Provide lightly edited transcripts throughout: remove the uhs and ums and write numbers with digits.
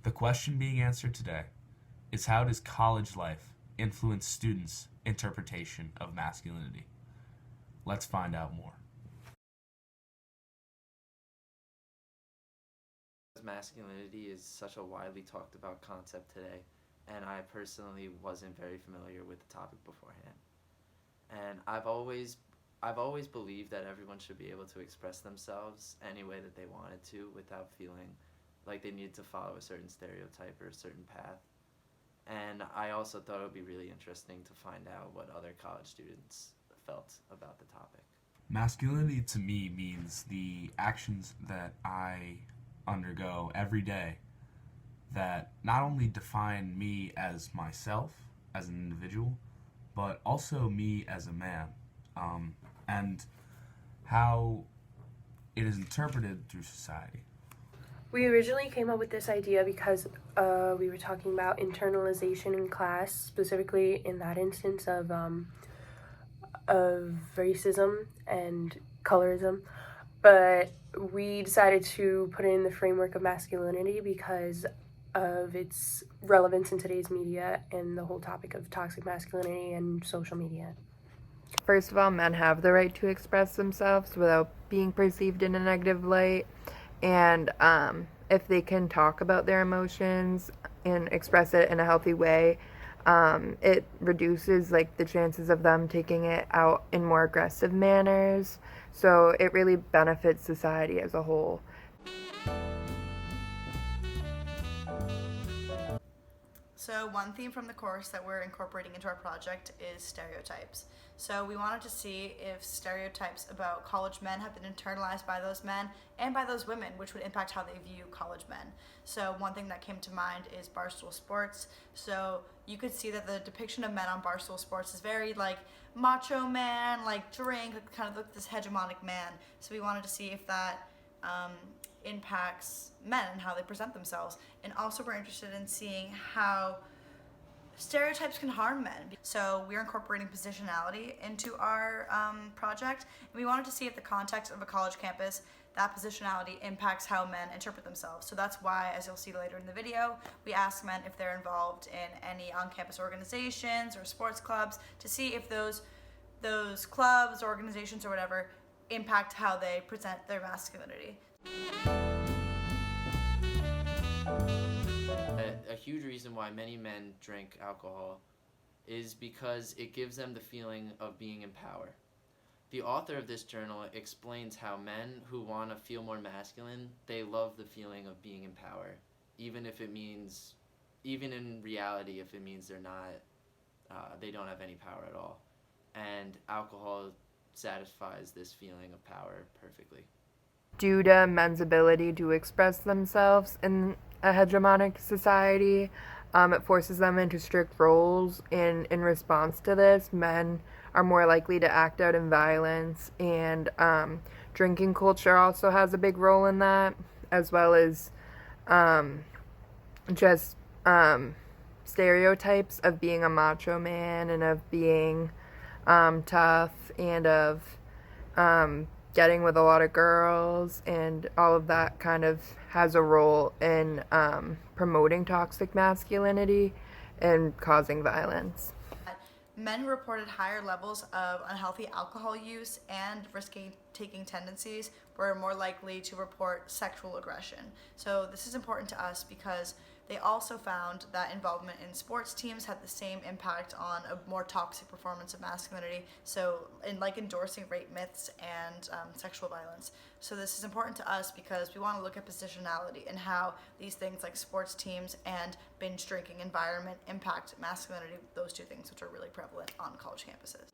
The question being answered today is, how does college life influence students' interpretation of masculinity? Let's find out more. Masculinity is such a widely talked about concept today, and I personally wasn't very familiar with the topic beforehand. And I've always believed that everyone should be able to express themselves any way that they wanted to without feeling like they needed to follow a certain stereotype or a certain path. And I also thought it would be really interesting to find out what other college students felt about the topic. Masculinity to me means the actions that I undergo every day that not only define me as myself, as an individual, but also me as a man, and how it is interpreted through society. We originally came up with this idea because we were talking about internalization in class, specifically in that instance of racism and colorism. But we decided to put it in the framework of masculinity because of its relevance in today's media and the whole topic of toxic masculinity and social media. First of all, men have the right to express themselves without being perceived in a negative light. And if they can talk about their emotions and express it in a healthy way, it reduces the chances of them taking it out in more aggressive manners. So it really benefits society as a whole. So one theme from the course that we're incorporating into our project is stereotypes. So we wanted to see if stereotypes about college men have been internalized by those men and by those women, which would impact how they view college men. So one thing that came to mind is Barstool Sports. So you could see that the depiction of men on Barstool Sports is very macho man, drink, kind of this hegemonic man. So we wanted to see if that impacts men and how they present themselves. And also we're interested in seeing how stereotypes can harm men. So we're incorporating positionality into our project, and we wanted to see if the context of a college campus, that positionality impacts how men interpret themselves. So that's why, as you'll see later in the video, we ask men if they're involved in any on-campus organizations or sports clubs to see if those clubs, organizations, or whatever impact how they present their masculinity. A huge reason why many men drink alcohol is because it gives them the feeling of being in power. The author of this journal explains how men who want to feel more masculine, they love the feeling of being in power, even in reality, if it means they don't have any power at all. And alcohol satisfies this feeling of power perfectly. Due to men's ability to express themselves in a hegemonic society, it forces them into strict roles. In response to this, men are more likely to act out in violence, and drinking culture also has a big role in that, as well as just stereotypes of being a macho man and of being tough and of getting with a lot of girls, and all of that kind of has a role in promoting toxic masculinity and causing violence. Men reported higher levels of unhealthy alcohol use and risk-taking tendencies were more likely to report sexual aggression. So this is important to us because they also found that involvement in sports teams had the same impact on a more toxic performance of masculinity, so in endorsing rape myths and sexual violence. So this is important to us because we want to look at positionality and how these things like sports teams and binge drinking environment impact masculinity, those two things which are really prevalent on college campuses.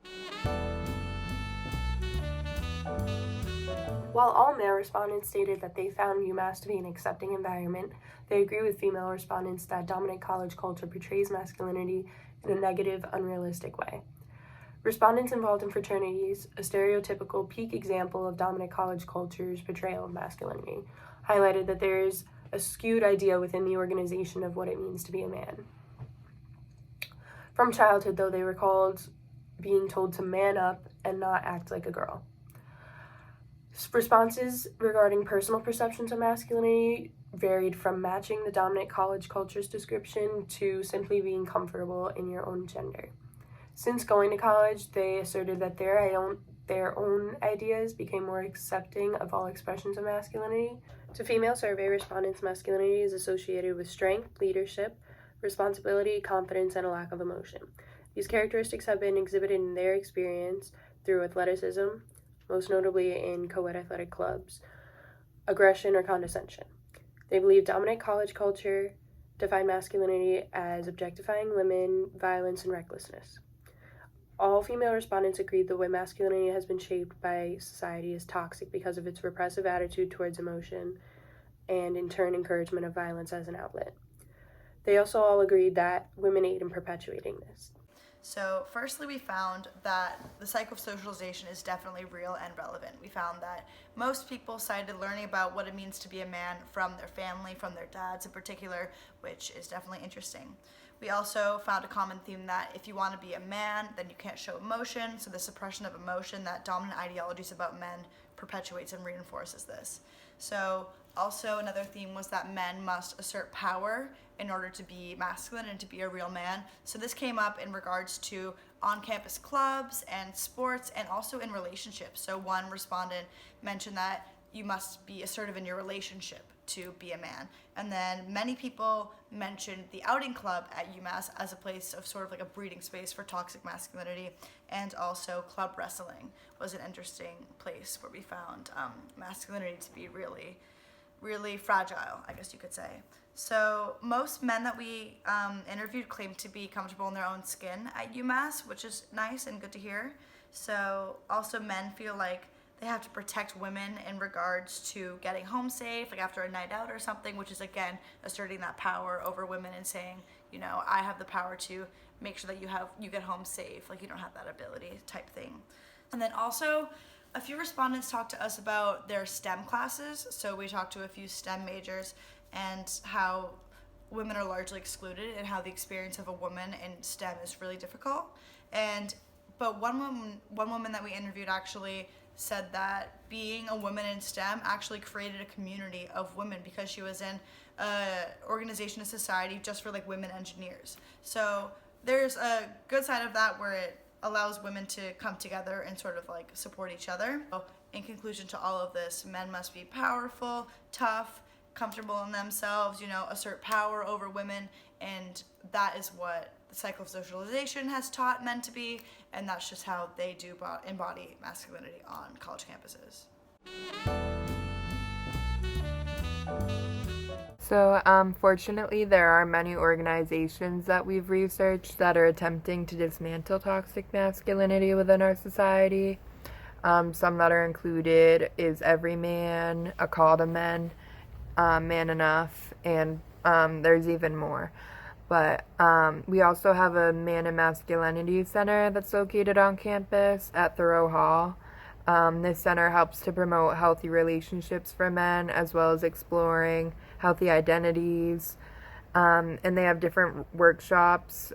While all male respondents stated that they found UMass to be an accepting environment, they agree with female respondents that dominant college culture portrays masculinity in a negative, unrealistic way. Respondents involved in fraternities, a stereotypical peak example of dominant college culture's portrayal of masculinity, highlighted that there is a skewed idea within the organization of what it means to be a man. From childhood, though, they recalled being told to man up and not act like a girl. Responses regarding personal perceptions of masculinity varied from matching the dominant college culture's description to simply being comfortable in your own gender. Since going to college, they asserted that their own ideas became more accepting of all expressions of masculinity. To female survey respondents, masculinity is associated with strength, leadership, responsibility, confidence, and a lack of emotion. These characteristics have been exhibited in their experience through athleticism, most notably in co-ed athletic clubs, aggression, or condescension. They believe dominant college culture defined masculinity as objectifying women, violence, and recklessness. All female respondents agreed the way masculinity has been shaped by society is toxic because of its repressive attitude towards emotion and, in turn, encouragement of violence as an outlet. They also all agreed that women aid in perpetuating this. So, firstly, we found that the psychosocialization is definitely real and relevant. We found that most people cited learning about what it means to be a man from their family, from their dads in particular, which is definitely interesting. We also found a common theme that if you want to be a man, then you can't show emotion. So, the suppression of emotion that dominant ideologies about men perpetuates and reinforces this. So, also another theme was that men must assert power in order to be masculine and to be a real man. So this came up in regards to on-campus clubs and sports and also in relationships. So one respondent mentioned that you must be assertive in your relationship to be a man. And then many people mentioned the outing club at UMass as a place of sort of like a breeding space for toxic masculinity, and also club wrestling was an interesting place where we found masculinity to be really, really fragile, I guess you could say. So most men that we interviewed claimed to be comfortable in their own skin at UMass, which is nice and good to hear. So also men feel like they have to protect women in regards to getting home safe, like after a night out or something, which is again asserting that power over women and saying, you know, I have the power to make sure that you get home safe, like you don't have that ability type thing. And then also a few respondents talked to us about their STEM classes. So we talked to a few STEM majors and how women are largely excluded and how the experience of a woman in STEM is really difficult. But one woman that we interviewed actually said that being a woman in STEM actually created a community of women because she was in an organization, a society just for like women engineers. So there's a good side of that where it allows women to come together and sort of like support each other. So in conclusion to all of this, men must be powerful, tough, comfortable in themselves, you know, assert power over women, and that is what the psychosocialization has taught men to be, and that's just how they do embody masculinity on college campuses. So, fortunately, there are many organizations that we've researched that are attempting to dismantle toxic masculinity within our society. Some that are included is Every Man, A Call to Men, Man Enough, and there's even more. But we also have a Man and Masculinity Center that's located on campus at Thoreau Hall. This center helps to promote healthy relationships for men as well as exploring healthy identities. And they have different workshops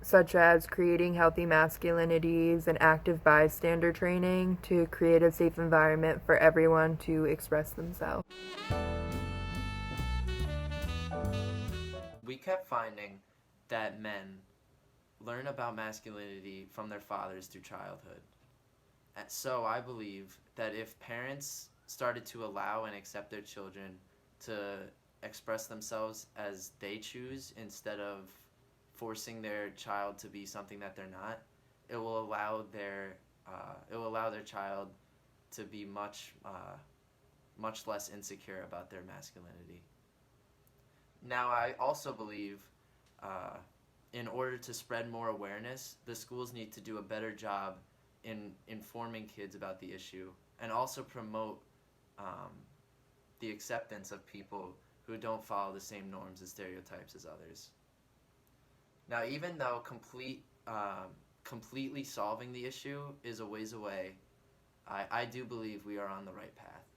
such as creating healthy masculinities and active bystander training to create a safe environment for everyone to express themselves. We kept finding that men learn about masculinity from their fathers through childhood. And so I believe that if parents started to allow and accept their children to express themselves as they choose instead of forcing their child to be something that they're not, it will allow their child to be much less insecure about their masculinity. Now, I also believe in order to spread more awareness, the schools need to do a better job in informing kids about the issue and also promote the acceptance of people who don't follow the same norms and stereotypes as others. Now, even though completely solving the issue is a ways away, I do believe we are on the right path.